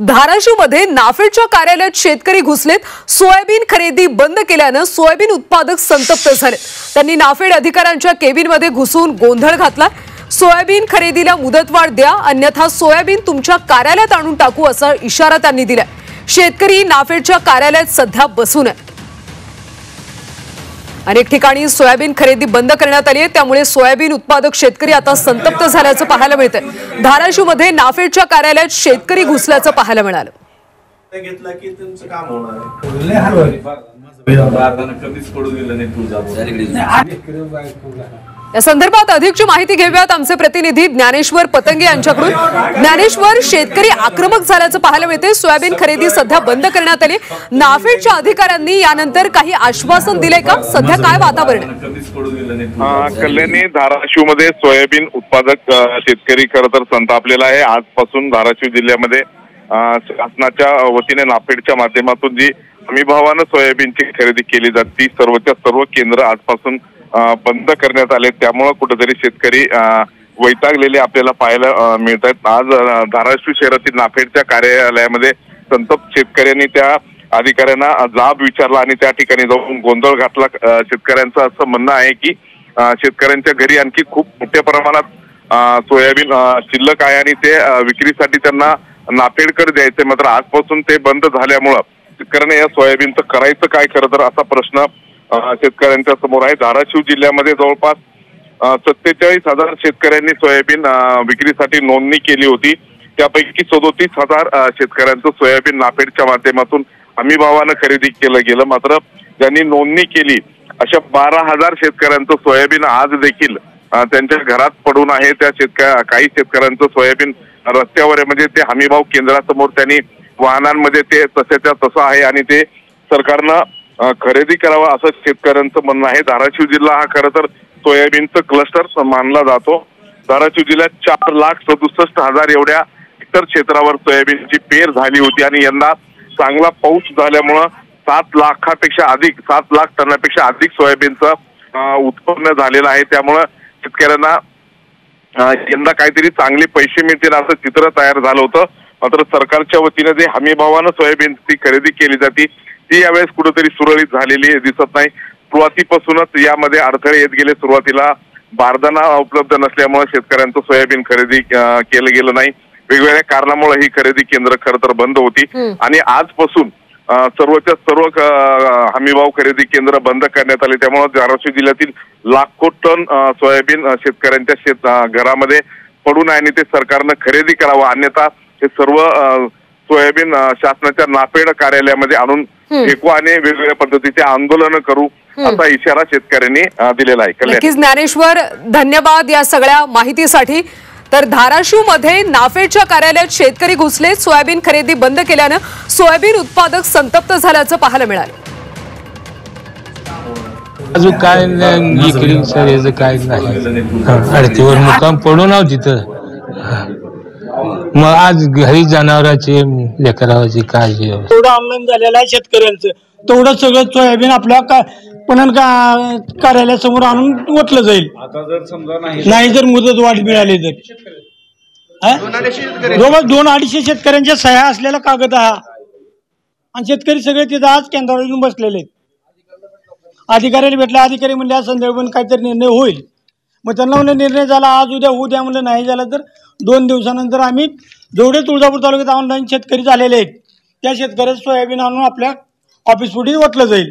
धाराशिवमध्ये नाफेडच्या कार्यालयात शेतकरी घुसलेत। सोयाबीन खरेदी बंद केल्याने सोयाबीन उत्पादक संतप्त झाले। त्यांनी नाफेड अधिकाऱ्यांच्या केबिनमध्ये घुसून गोंधळ घातला। सोयाबीन खरेदीला मुदतवाढ द्या, अन्यथा सोयाबीन तुमच्या कार्यालयात आणून टाकू असा इशारा त्यांनी दिलाय। शेतकरी नाफेडच्या कार्यालयात सध्या बसून आहेत। अनेक ठिकाणी सोयाबीन खरेदी बंद करण्यात आली आहे, त्यामुळे सोयाबीन उत्पादक शेतकरी आता संतप्त झाल्याचं पाहायला मिळतंय। धाराशिवमध्ये नाफेडच्या कार्यालयात शेतकरी घुसल्याचं पाहायला मिळालं। घेतला की तुमचं काम होणार या संदर्भात अधिकची माहिती घेऊयात आमचे प्रतिनिधी ज्ञानेश्वर पतंगे यांच्याकडून। ज्ञानेश्वर, शेतकरी आक्रमक झाल्याचं पाहायला मिळते। सोयाबीन खरेदी सध्या बंद करण्यात आली। नाफेडच्या अधिकाऱ्यांनी यानंतर काही आश्वासन दिले का? सध्या काय वातावरण आहे? कल्याणी धाराशिवमध्ये सोयाबीन उत्पादक शेतकरी खरं तर संतापलेला आहे। आजपासून धाराशिव जिल्ह्यामध्ये शासनाच्या वतीने नाफेडच्या माध्यमातून जी हमीभावानं सोयाबीनची खरेदी केली जाते ती सर्वच्या सर्व केंद्र आजपासून बंद करण्यात आले। त्यामुळे कुठेतरी शेतकरी वैतागलेले आपल्याला पाहायला मिळत आहेत। आज धाराशिव शहरातील नाफेडच्या कार्यालयामध्ये संतप्त शेतकऱ्यांनी त्या अधिकाऱ्यांना जाब विचारला आणि त्या ठिकाणी जाऊन गोंधळ घातला। शेतकऱ्यांचं असं म्हणणं आहे की शेतकऱ्यांच्या घरी आणखी खूप मोठ्या प्रमाणात सोयाबीन शिल्लक आहे आणि ते विक्रीसाठी त्यांना नाफेडकडे द्यायचे, मात्र आजपासून ते बंद झाल्यामुळं शेतकऱ्यांना या सोयाबीनचं करायचं काय खरं तर असा प्रश्न शेतकऱ्यांच्या समोर आहे। धाराशिव जिल्ह्यामध्ये जवळपास 47,000 शेतकऱ्यांनी सोयाबीन विक्रीसाठी नोंदणी केली होती। त्यापैकी 37,000 शेतकऱ्यांचं सोयाबीन नाफेडच्या माध्यमातून हमीभावानं खरेदी केलं गेलं, मात्र ज्यांनी नोंदणी केली अशा 12,000 शेतकऱ्यांचं सोयाबीन आज देखील त्यांच्या घरात पडून आहे। त्या काही शेतकऱ्यांचं सोयाबीन रस्त्यावर आहे, म्हणजे ते हमीभाव केंद्रासमोर त्यांनी वाहनांमध्ये ते तसेच्या तसं आहे आणि ते सरकारनं खरेदी करावं असं शेतकऱ्यांचं म्हणणं आहे। धाराशिव जिल्हा हा खरं तर सोयाबीनचं क्लस्टर मानला जातो। धाराशिव जिल्ह्यात 4,67,000 एवढ्या हेक्टर क्षेत्रावर सोयाबीनची पेर झाली होती आणि यंदा चांगला पाऊस झाल्यामुळं 7 लाख टनापेक्षा अधिक सोयाबीनचं उत्पन्न झालेलं आहे। त्यामुळं शेतकऱ्यांना यंदा काहीतरी चांगले पैसे मिळतील असं चित्र तयार झालं होतं, मात्र सरकारच्या वतीने जे हमीभावानं सोयाबीनची खरेदी केली जाते ती यावेळेस कुठेतरी सुरळीत झालेली दिसत नाही। सुरुवातीपासूनच यामध्ये अडथळे येत गेले। सुरुवातीला बारदाना उपलब्ध नसल्यामुळे शेतकऱ्यांचं सोयाबीन खरेदी केलं गेलं नाही। वेगवेगळ्या कारणामुळे ही खरेदी केंद्र खरं तर बंद होती आणि आजपासून सर्वच्या सर्व हमीभाव खरेदी केंद्र बंद करण्यात आले। त्यामुळे धाराशिव जिल्ह्यातील लाखो टन सोयाबीन शेतकऱ्यांच्या घरामध्ये पडून आहे आणि ते सरकारनं खरेदी करावं, अन्यथा हे सर्व सोयाबीन शासनाच्या नाफेड कार्यालयामध्ये आणून फेकू आणि वेगवेगळ्या पद्धतीचे आंदोलन करू असा इशारा शेतकऱ्यांनी दिलेला आहे। नक्कीच ज्ञानेश्वर, धन्यवाद या सगळ्या माहितीसाठी। तर धाराशिवमध्ये नाफेडच्या कार्यालयात शेतकरी घुसले। सोयाबीन खरेदी बंद केल्यानं सोयाबीन उत्पादक संतप्त झाल्याचं पाहायला मिळालं। अजून काय नाही सर, याचं काय नाही। आडतीवर मुक्काम पडून आहो तिथं। मग आज घरी जनावरांची लेकराची काळजी तेवढं ऑनलाईन झालेलं आहे शेतकऱ्यांचं। तेवढं सगळं सोयाबीन आपल्या पणन कार्यालयासमोर आणून ओतलं जाईल। आता जर समजा नाही जर मुदत वाढ मिळाली तर 200-250 शेतकऱ्यांच्या सह्या असलेला कागद हा, आणि शेतकरी सगळे तिथं आज केंद्रावर येऊन बसलेले आहेत। अधिकाऱ्याला भेटला, अधिकारी म्हणले आज संध्याकाळी काहीतरी निर्णय होईल। मग त्यांना म्हणलं निर्णय झाला आज उद्या होऊ द्या, म्हणलं नाही झाला तर 2 दिवसानंतर आम्ही जेवढे तुळजापूर तालुक्यात ऑनलाईन शेतकरी झालेले आहेत त्या शेतकऱ्याचं सोयाबीन आणून आपल्या ऑफिस पुढे ओतलं जाईल।